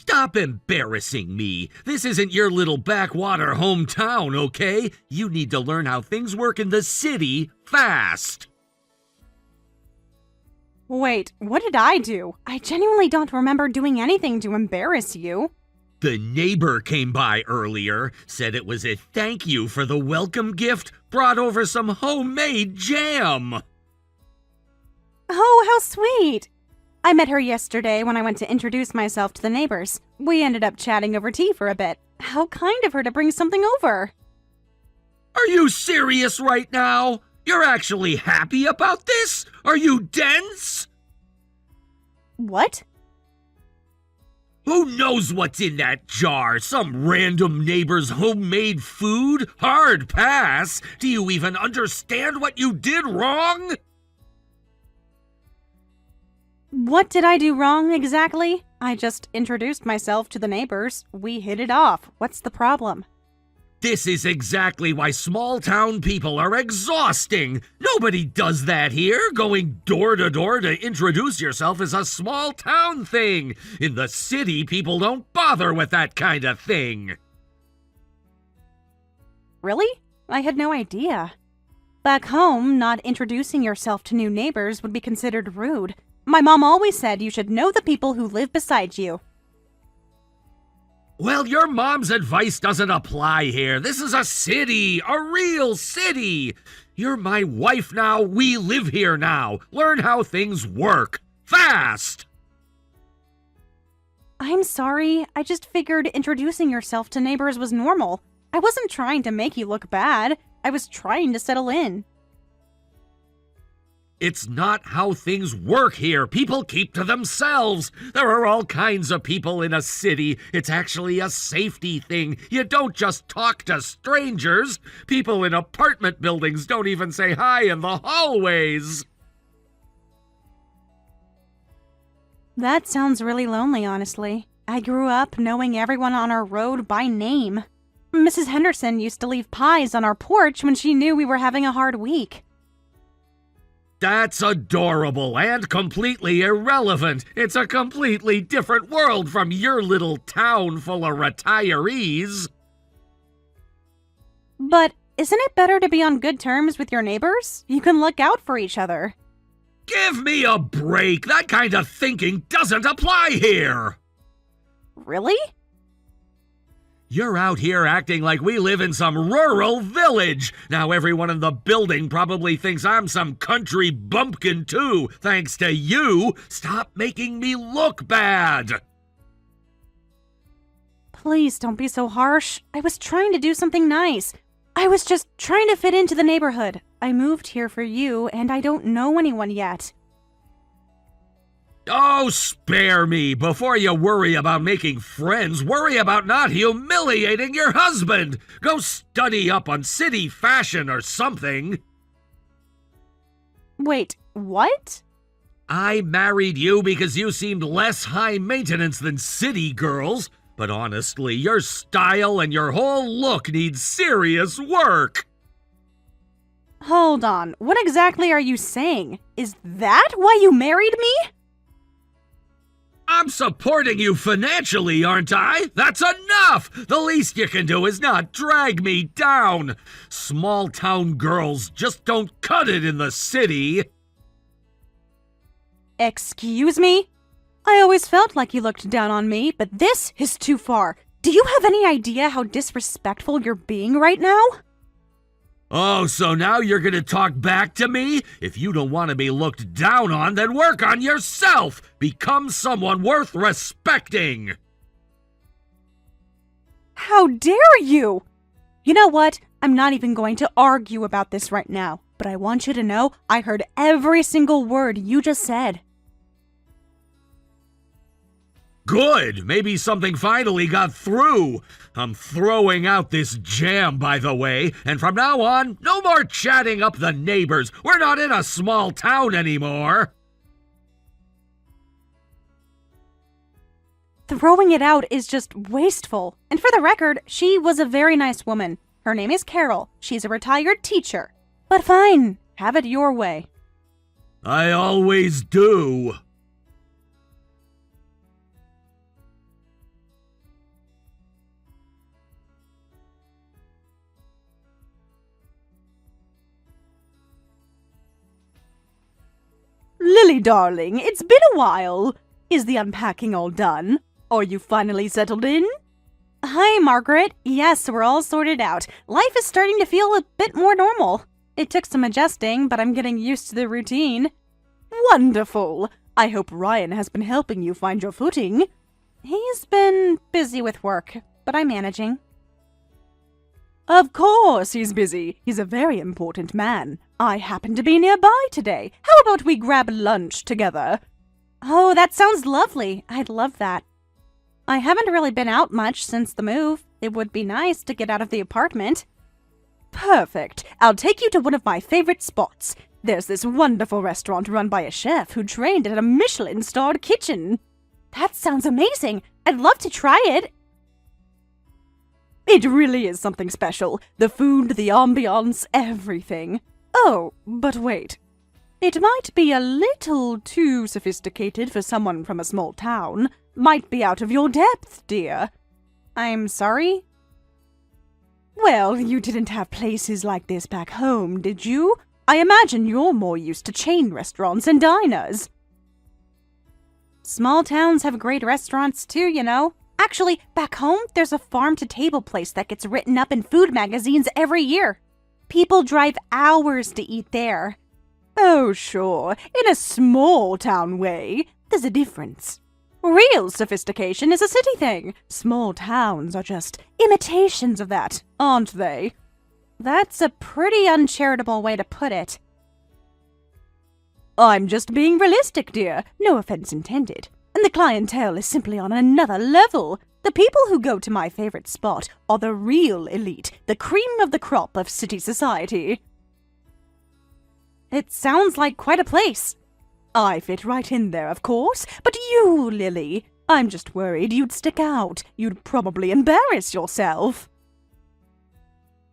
Stop embarrassing me. This isn't your little backwater hometown, okay? You need to learn how things work in the city fast. Wait, what did I do? I genuinely don't remember doing anything to embarrass you. The neighbor came by earlier, said it was a thank you for the welcome gift, brought over some homemade jam. Oh, how sweet! I met her yesterday when I went to introduce myself to the neighbors. We ended up chatting over tea for a bit. How kind of her to bring something over. Are you serious right now? You're actually happy about this? Are you dense? What? Who knows what's in that jar? Some random neighbor's homemade food? Hard pass. Do you even understand what you did wrong? What did I do wrong exactly? I just introduced myself to the neighbors. We hit it off. What's the problem? This is exactly why small-town people are exhausting. Nobody does that here. Going door to door to introduce yourself is a small-town thing. In the city, people don't bother with that kind of thing. Really? I had no idea. Back home, not introducing yourself to new neighbors would be considered rude. My mom always said you should know the people who live beside you. Well, your mom's advice doesn't apply here. This is a city, a real city. You're my wife now. We live here now. Learn how things work. Fast! I'm sorry. I just figured introducing yourself to neighbors was normal. I wasn't trying to make you look bad. I was trying to settle in. It's not how things work here. People keep to themselves. There are all kinds of people in a city. It's actually a safety thing. You don't just talk to strangers. People in apartment buildings don't even say hi in the hallways. That sounds really lonely, honestly. I grew up knowing everyone on our road by name. Mrs. Henderson used to leave pies on our porch when she knew we were having a hard week. That's adorable and completely irrelevant. It's a completely different world from your little town full of retirees. But isn't it better to be on good terms with your neighbors? You can look out for each other. Give me a break. That kind of thinking doesn't apply here. Really? You're out here acting like we live in some rural village. Now everyone in the building probably thinks I'm some country bumpkin too, thanks to you. Stop making me look bad. Please don't be so harsh. I was trying to do something nice. I was just trying to fit into the neighborhood. I moved here for you, and I don't know anyone yet. Oh, spare me. Before you worry about making friends, worry about not humiliating your husband. Go study up on city fashion or something. Wait, what? I married you because you seemed less high maintenance than city girls. But honestly, your style and your whole look need serious work. Hold on, what exactly are you saying? Is that why you married me? I'm supporting you financially, aren't I? That's enough! The least you can do is not drag me down. Small-town girls just don't cut it in the city. Excuse me? I always felt like you looked down on me, but this is too far. Do you have any idea how disrespectful you're being right now? Oh, so now you're gonna talk back to me? If you don't want to be looked down on, then work on yourself! Become someone worth respecting! How dare you! You know what? I'm not even going to argue about this right now, but I want you to know I heard every single word you just said. Good! Maybe something finally got through. I'm throwing out this jam, by the way, and from now on, no more chatting up the neighbors. We're not in a small town anymore. Throwing it out is just wasteful. And for the record, she was a very nice woman. Her name is Carol. She's a retired teacher. But fine, have it your way. I always do. Lily, darling, it's been a while. Is the unpacking all done? Are you finally settled in? Hi, Margaret. Yes, we're all sorted out. Life is starting to feel a bit more normal. It took some adjusting, but I'm getting used to the routine. Wonderful. I hope Ryan has been helping you find your footing. He's been busy with work, but I'm managing. Of course he's busy. He's a very important man. I happen to be nearby today. How about we grab lunch together? Oh, that sounds lovely. I'd love that. I haven't really been out much since the move. It would be nice to get out of the apartment. Perfect. I'll take you to one of my favorite spots. There's this wonderful restaurant run by a chef who trained at a Michelin-starred kitchen. That sounds amazing. I'd love to try it. It really is something special. The food, the ambiance, everything. Oh, but wait. It might be a little too sophisticated for someone from a small town. Might be out of your depth, dear. I'm sorry? Well, you didn't have places like this back home, did you? I imagine you're more used to chain restaurants and diners. Small towns have great restaurants too, you know. Actually, back home, there's a farm-to-table place that gets written up in food magazines every year. People drive hours to eat there. Oh, sure, in a small-town way, there's a difference. Real sophistication is a city thing. Small towns are just imitations of that, aren't they? That's a pretty uncharitable way to put it. I'm just being realistic, dear. No offense intended. And the clientele is simply on another level. The people who go to my favorite spot are the real elite, the cream of the crop of city society. It sounds like quite a place. I fit right in there, of course, but you, Lily, I'm just worried you'd stick out. You'd probably embarrass yourself.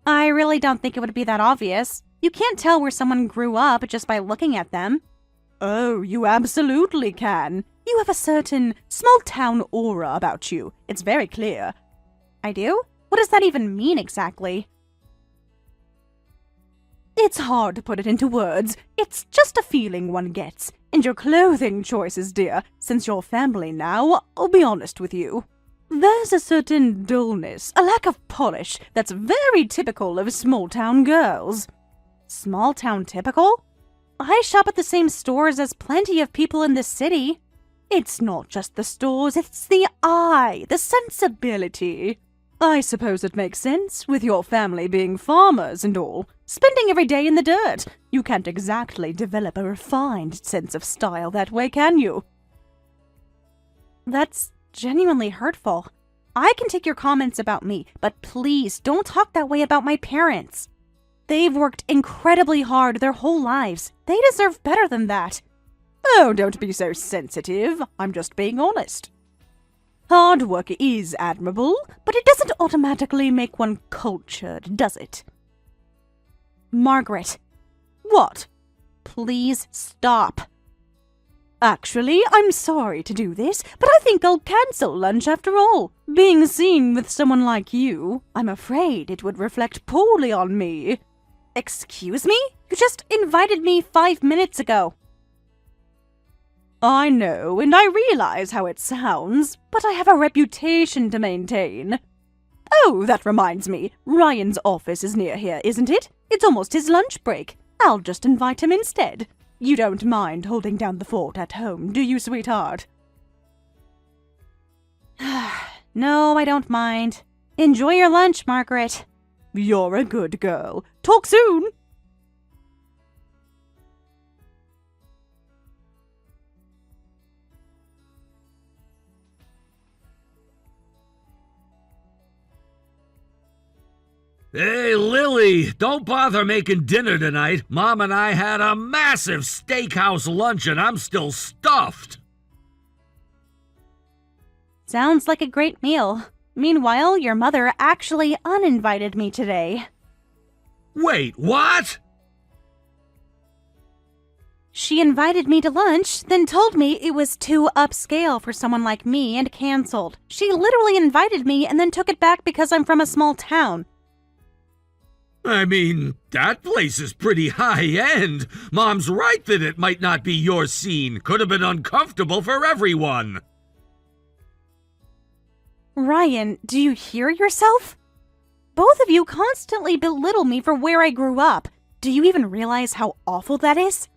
I really don't think it would be that obvious. You can't tell where someone grew up just by looking at them. Oh, you absolutely can. You have a certain small-town aura about you. It's very clear. I do? What does that even mean exactly? It's hard to put it into words. It's just a feeling one gets. And your clothing choices, dear, since you're family now, I'll be honest with you. There's a certain dullness, a lack of polish, that's very typical of small-town girls. Small-town typical? I shop at the same stores as plenty of people in this city. It's not just the stores, it's the eye, the sensibility. I suppose it makes sense, with your family being farmers and all. Spending every day in the dirt. You can't exactly develop a refined sense of style that way, can you? That's genuinely hurtful. I can take your comments about me, but please don't talk that way about my parents. They've worked incredibly hard their whole lives. They deserve better than that. Oh, don't be so sensitive. I'm just being honest. Hard work is admirable, but it doesn't automatically make one cultured, does it? Margaret. What? Please stop. Actually, I'm sorry to do this, but I think I'll cancel lunch after all. Being seen with someone like you, I'm afraid it would reflect poorly on me. Excuse me? You just invited me 5 minutes ago. I know, and I realize how it sounds, but I have a reputation to maintain. Oh, that reminds me. Ryan's office is near here, isn't it? It's almost his lunch break. I'll just invite him instead. You don't mind holding down the fort at home, do you, sweetheart? No, I don't mind. Enjoy your lunch, Margaret. You're a good girl. Talk soon! Hey, Lily, don't bother making dinner tonight. Mom and I had a massive steakhouse lunch and I'm still stuffed. Sounds like a great meal. Meanwhile, your mother actually uninvited me today. Wait, what? She invited me to lunch, then told me it was too upscale for someone like me and canceled. She literally invited me and then took it back because I'm from a small town. I mean, that place is pretty high-end. Mom's right that it might not be your scene. Could have been uncomfortable for everyone. Ryan, do you hear yourself? Both of you constantly belittle me for where I grew up. Do you even realize how awful that is?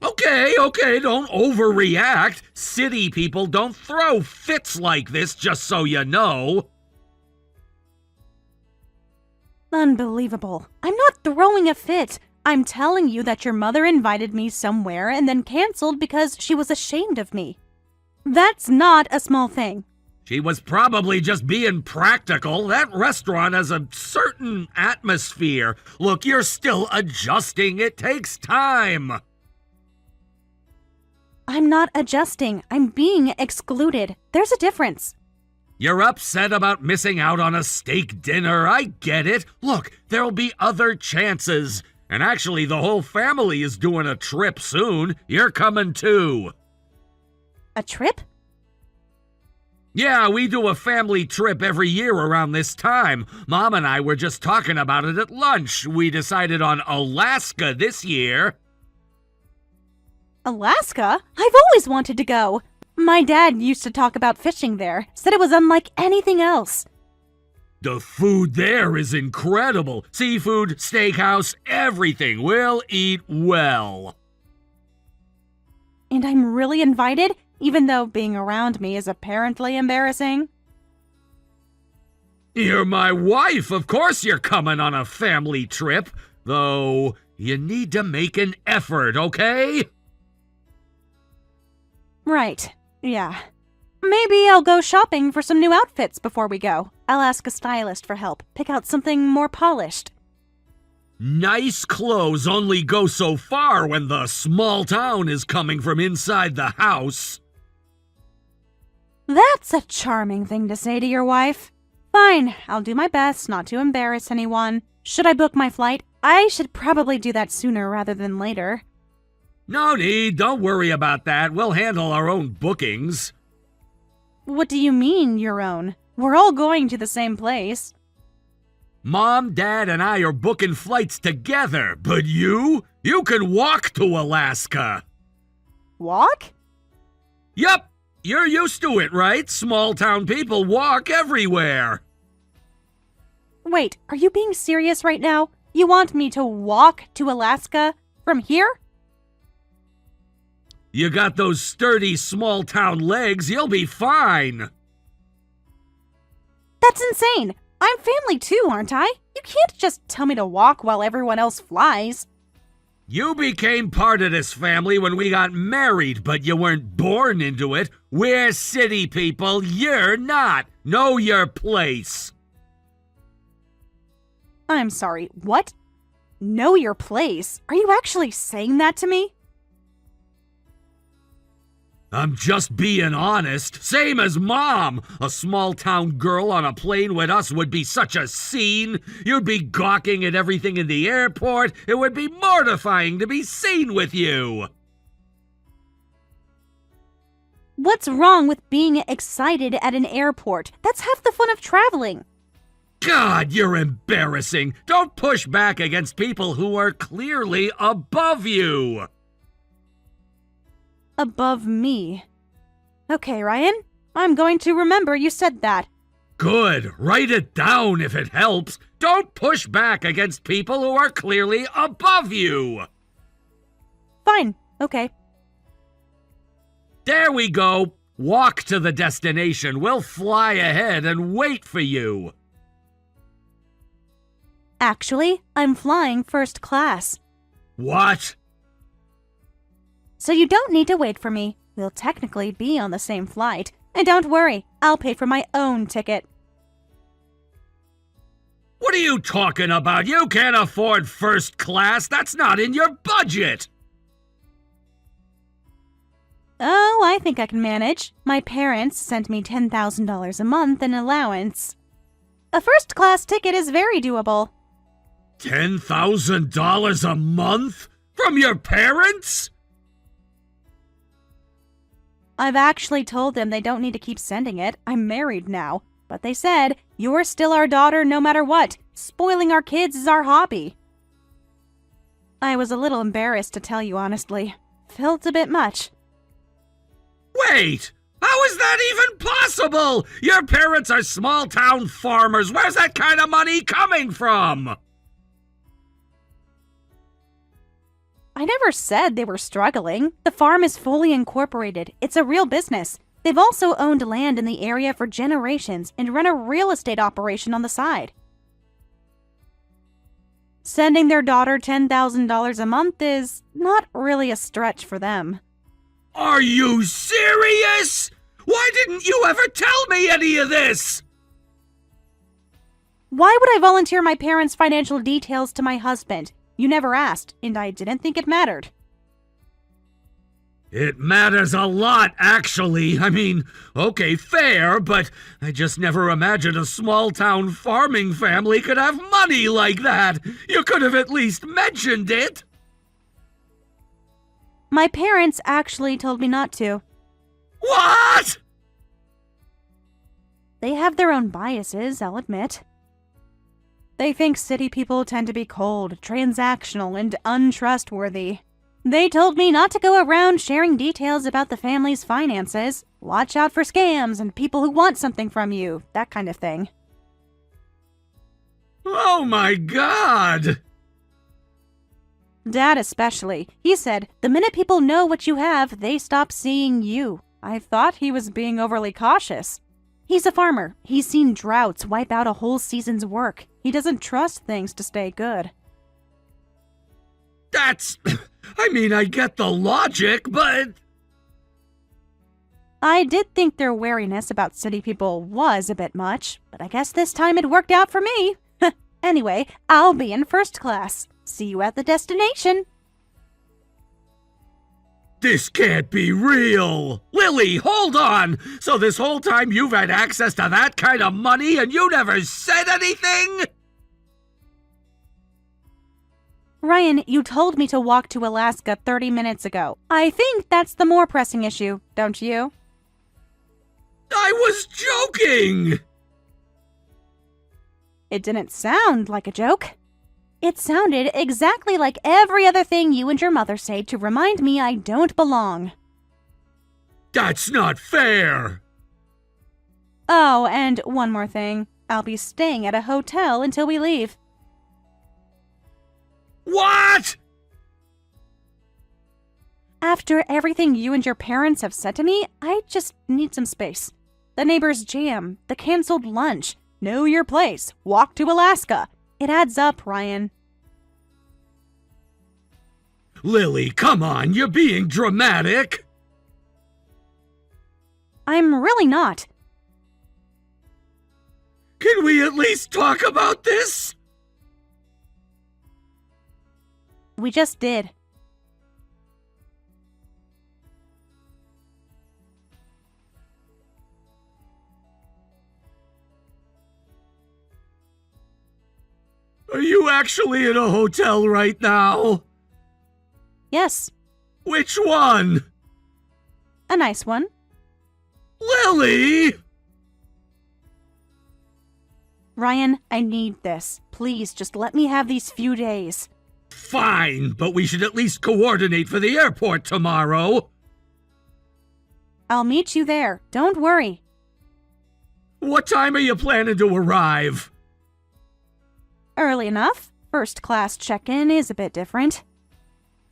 Okay, don't overreact. City people don't throw fits like this, just so you know. Unbelievable. I'm not throwing a fit. I'm telling you that your mother invited me somewhere and then canceled because she was ashamed of me. That's not a small thing. She was probably just being practical. That restaurant has a certain atmosphere. Look, you're still adjusting. It takes time. I'm not adjusting. I'm being excluded. There's a difference. You're upset about missing out on a steak dinner. I get it. Look, there'll be other chances. And actually, the whole family is doing a trip soon. You're coming too. A trip? Yeah, we do a family trip every year around this time. Mom and I were just talking about it at lunch. We decided on Alaska this year. Alaska? I've always wanted to go. My dad used to talk about fishing there, said it was unlike anything else. The food there is incredible. Seafood, steakhouse, everything. We'll eat well. And I'm really invited, even though being around me is apparently embarrassing? You're my wife. Of course you're coming on a family trip. Though, you need to make an effort, okay? Right. Yeah. Maybe I'll go shopping for some new outfits before we go. I'll ask a stylist for help. Pick out something more polished. Nice clothes only go so far when the small town is coming from inside the house. That's a charming thing to say to your wife. Fine, I'll do my best not to embarrass anyone. Should I book my flight? I should probably do that sooner rather than later. No need, don't worry about that. We'll handle our own bookings. What do you mean, your own? We're all going to the same place. Mom, Dad, and I are booking flights together, but you can walk to Alaska. Walk? Yup, you're used to it, right? Small town people walk everywhere. Wait, are you being serious right now? You want me to walk to Alaska from here? You got those sturdy small town legs, you'll be fine. That's insane. I'm family too, aren't I? You can't just tell me to walk while everyone else flies. You became part of this family when we got married, but you weren't born into it. We're city people, you're not. Know your place. I'm sorry, what? Know your place? Are you actually saying that to me? I'm just being honest. Same as Mom. A small-town girl on a plane with us would be such a scene. You'd be gawking at everything in the airport. It would be mortifying to be seen with you. What's wrong with being excited at an airport? That's half the fun of traveling. God, you're embarrassing. Don't push back against people who are clearly above you. Above me. Okay, Ryan. I'm going to remember you said that. Good. Write it down if it helps. Don't push back against people who are clearly above you. Fine. Okay. There we go. Walk to the destination. We'll fly ahead and wait for you. Actually, I'm flying first class. What? So you don't need to wait for me. We'll technically be on the same flight. And don't worry, I'll pay for my own ticket. What are you talking about? You can't afford first class. That's not in your budget. Oh, I think I can manage. My parents sent me $10,000 a month in allowance. A first-class ticket is very doable. $10,000 a month? From your parents? I've actually told them they don't need to keep sending it. I'm married now. But they said, You're still our daughter no matter what. Spoiling our kids is our hobby. I was a little embarrassed to tell you honestly. Felt a bit much. Wait! How is that even possible? Your parents are small-town farmers. Where's that kind of money coming from? I never said they were struggling. The farm is fully incorporated. It's a real business. They've also owned land in the area for generations and run a real estate operation on the side. Sending their daughter $10,000 a month is not really a stretch for them. Are you serious? Why didn't you ever tell me any of this? Why would I volunteer my parents' financial details to my husband? You never asked, and I didn't think it mattered. It matters a lot, actually. I mean, okay, fair, but I just never imagined a small-town farming family could have money like that. You could have at least mentioned it. My parents actually told me not to. What? They have their own biases, I'll admit. They think city people tend to be cold, transactional, and untrustworthy. They told me not to go around sharing details about the family's finances. Watch out for scams and people who want something from you, that kind of thing. Oh my God! Dad especially. He said, the minute people know what you have, they stop seeing you. I thought he was being overly cautious. He's a farmer. He's seen droughts wipe out a whole season's work. He doesn't trust things to stay good. That's... I mean, I get the logic, but... I did think their wariness about city people was a bit much, but I guess this time it worked out for me. Anyway, I'll be in first class. See you at the destination. This can't be real! Lily, hold on! So this whole time you've had access to that kind of money and you never said anything?! Ryan, you told me to walk to Alaska 30 minutes ago. I think that's the more pressing issue, don't you? I was joking! It didn't sound like a joke. It sounded exactly like every other thing you and your mother say to remind me I don't belong. That's not fair! Oh, and one more thing. I'll be staying at a hotel until we leave. What?! After everything you and your parents have said to me, I just need some space. The neighbor's jam, the canceled lunch, know your place, walk to Alaska. It adds up, Ryan. Lily, come on, you're being dramatic! I'm really not. Can we at least talk about this? We just did. Are you actually in a hotel right now? Yes, Which one? a nice one. Lily! Ryan, I need this. Please, just let me have these few days. Fine, but we should at least coordinate for the airport tomorrow. I'll meet you there. Don't worry. What time are you planning to arrive? Early enough. First class check-in is a bit different.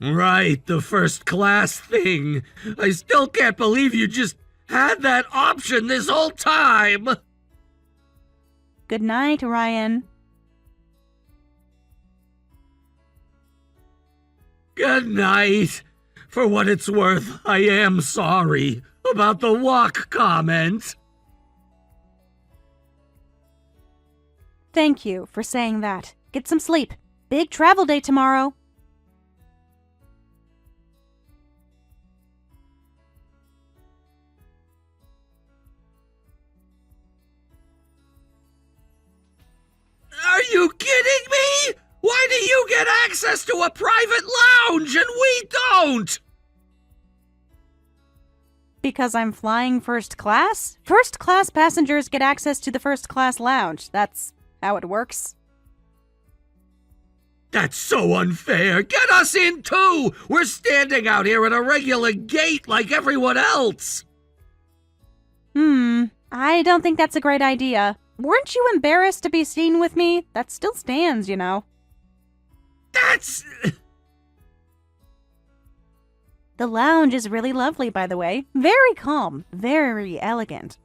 Right, the first class thing. I still can't believe you just had that option this whole time. Good night, Ryan. Good night. For what it's worth, I am sorry about the walk comment. Thank you for saying that. Get some sleep. Big travel day tomorrow. Are you kidding me? Why do you get access to a private lounge and we don't? Because I'm flying first class? First class passengers get access to the first class lounge. That's how it works. That's so unfair. Get us in too. We're standing out here at a regular gate like everyone else. I don't think that's a great idea. Weren't you embarrassed to be seen with me? That still stands, you know. That's... The lounge is really lovely, by the way. Very calm, very elegant.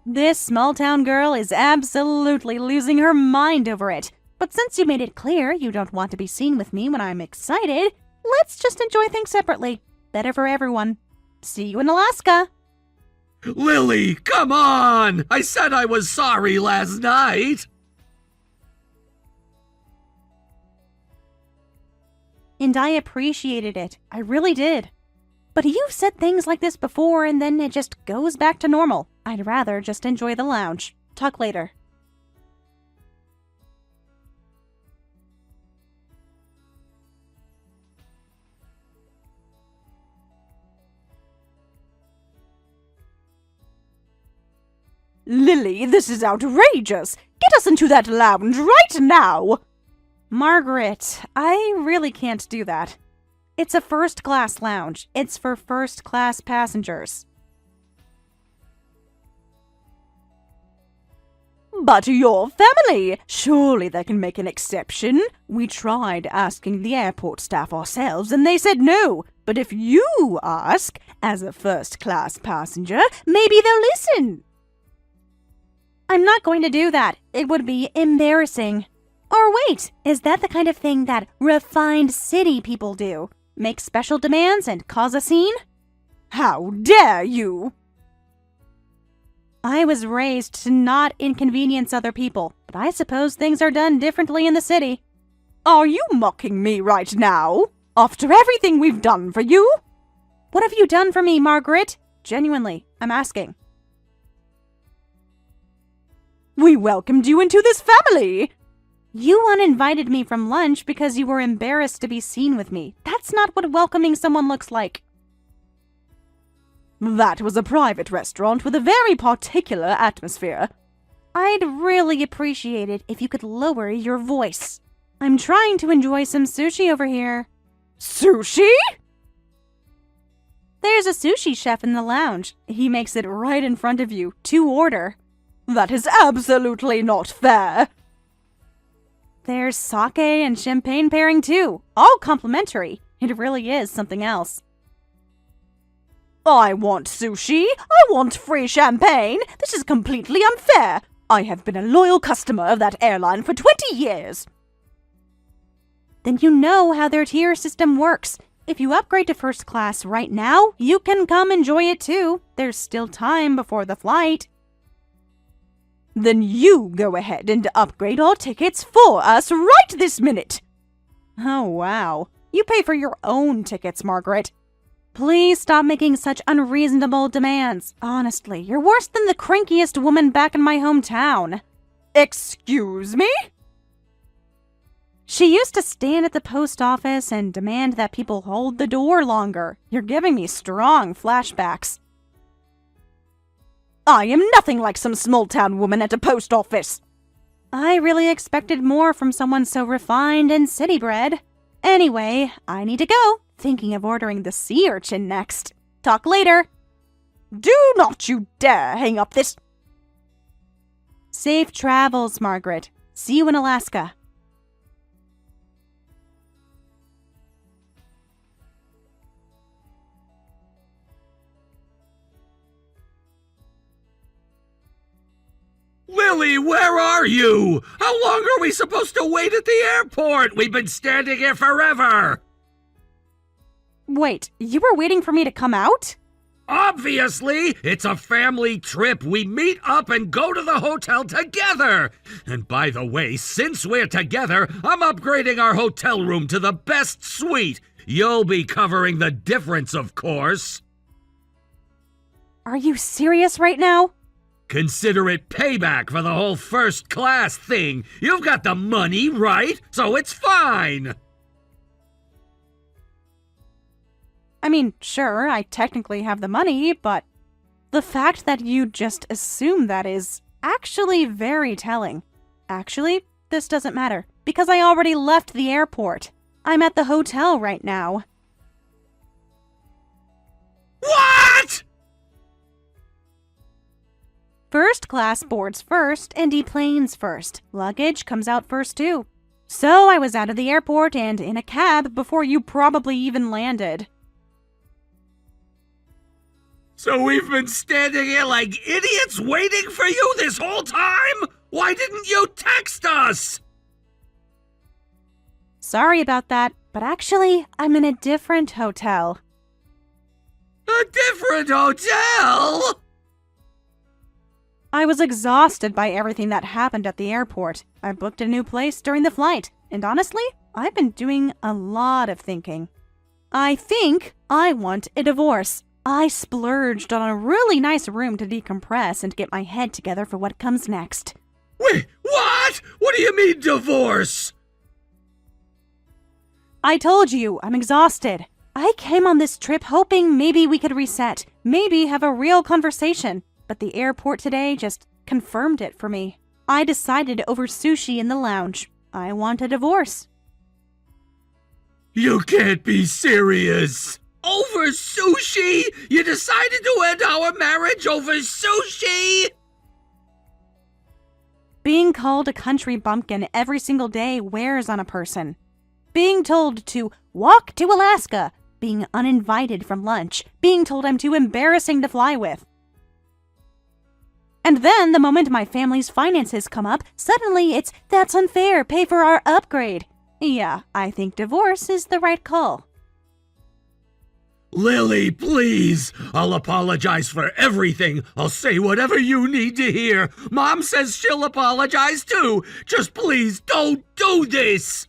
This small-town girl is absolutely losing her mind over it. But since you made it clear you don't want to be seen with me when I'm excited, let's just enjoy things separately. Better for everyone. See you in Alaska. Lily, come on! I said I was sorry last night. And I appreciated it. I really did. But you've said things like this before and then it just goes back to normal. I'd rather just enjoy the lounge. Talk later. Lily, this is outrageous! Get us into that lounge right now! Margaret, I really can't do that. It's a first-class lounge. It's for first-class passengers. But your family! Surely they can make an exception. We tried asking the airport staff ourselves and they said no. But if you ask, as a first-class passenger, maybe they'll listen. I'm not going to do that. It would be embarrassing. Or wait, is that the kind of thing that refined city people do? Make special demands and cause a scene? How dare you! I was raised to not inconvenience other people, but I suppose things are done differently in the city. Are you mocking me right now? After everything we've done for you? What have you done for me, Margaret? Genuinely, I'm asking. We welcomed you into this family! You uninvited me from lunch because you were embarrassed to be seen with me. That's not what welcoming someone looks like. That was a private restaurant with a very particular atmosphere. I'd really appreciate it if you could lower your voice. I'm trying to enjoy some sushi over here. Sushi? There's a sushi chef in the lounge. He makes it right in front of you, to order. That is absolutely not fair. There's sake and champagne pairing too, all complimentary. It really is something else. I want sushi. I want free champagne. This is completely unfair. I have been a loyal customer of that airline for 20 years. Then you know how their tier system works. If you upgrade to first class right now, you can come enjoy it too. There's still time before the flight. Then you go ahead and upgrade our tickets for us right this minute. Oh, wow. You pay for your own tickets, Margaret. Please stop making such unreasonable demands. Honestly, you're worse than the crankiest woman back in my hometown. Excuse me? She used to stand at the post office and demand that people hold the door longer. You're giving me strong flashbacks. I am nothing like some small-town woman at a post office. I really expected more from someone so refined and city-bred. Anyway, I need to go. Thinking of ordering the sea urchin next. Talk later. Do not you dare hang up this... Safe travels, Margaret. See you in Alaska. Lily, where are you? How long are we supposed to wait at the airport? We've been standing here forever. Wait, you were waiting for me to come out? Obviously, it's a family trip. We meet up and go to the hotel together. And by the way, since we're together, I'm upgrading our hotel room to the best suite. You'll be covering the difference, of course. Are you serious right now? Consider it payback for the whole first class thing. You've got the money, right? So it's fine. I mean, sure, I technically have the money, but The fact that you just assume that is actually very telling. Actually, this doesn't matter, because I already left the airport. I'm at the hotel right now. What? First class boards first and deplanes first. Luggage comes out first too. So I was out of the airport and in a cab before you probably even landed. So we've been standing here like idiots waiting for you this whole time? Why didn't you text us? Sorry about that, but actually, I'm in a different hotel. A different hotel? I was exhausted by everything that happened at the airport. I booked a new place during the flight, and honestly, I've been doing a lot of thinking. I think I want a divorce. I splurged on a really nice room to decompress and get my head together for what comes next. Wait, what? What do you mean divorce? I told you, I'm exhausted. I came on this trip hoping maybe we could reset, maybe have a real conversation, but the airport today just confirmed it for me. I decided over sushi in the lounge. I want a divorce. You can't be serious. Over sushi? You decided to end our marriage over sushi? Being called a country bumpkin every single day wears on a person. Being told to walk to Alaska, being uninvited from lunch, being told I'm too embarrassing to fly with. And then, the moment my family's finances come up, suddenly it's, that's unfair, pay for our upgrade. Yeah, I think divorce is the right call. Lily, please. I'll apologize for everything. I'll say whatever you need to hear. Mom says she'll apologize too. Just please don't do this.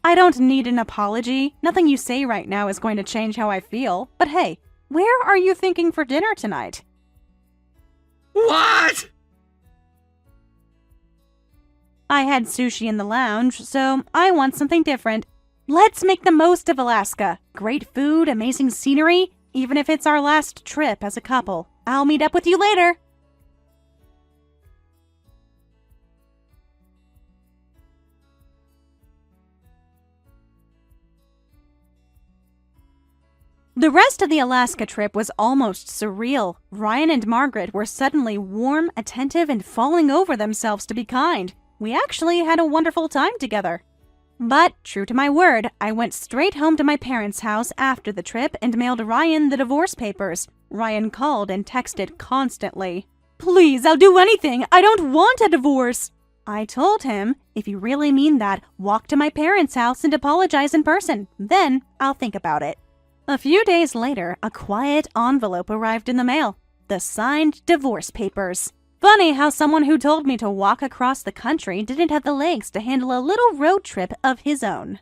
I don't need an apology. Nothing you say right now is going to change how I feel. But hey, where are you thinking for dinner tonight? What? I had sushi in the lounge, so I want something different. Let's make the most of Alaska. Great food, amazing scenery, even if it's our last trip as a couple. I'll meet up with you later. The rest of the Alaska trip was almost surreal. Ryan and Margaret were suddenly warm, attentive, and falling over themselves to be kind. We actually had a wonderful time together. But, true to my word, I went straight home to my parents' house after the trip and mailed Ryan the divorce papers. Ryan called and texted constantly. Please, I'll do anything. I don't want a divorce. I told him, if you really mean that, walk to my parents' house and apologize in person. Then I'll think about it. A few days later, a quiet envelope arrived in the mail. The signed divorce papers. Funny how someone who told me to walk across the country didn't have the legs to handle a little road trip of his own.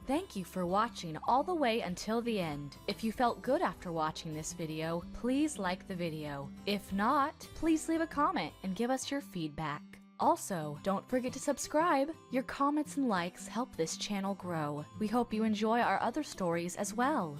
Thank you for watching all the way until the end. If you felt good after watching this video, please like the video. If not, please leave a comment and give us your feedback. Also, don't forget to subscribe. Your comments and likes help this channel grow. We hope you enjoy our other stories as well.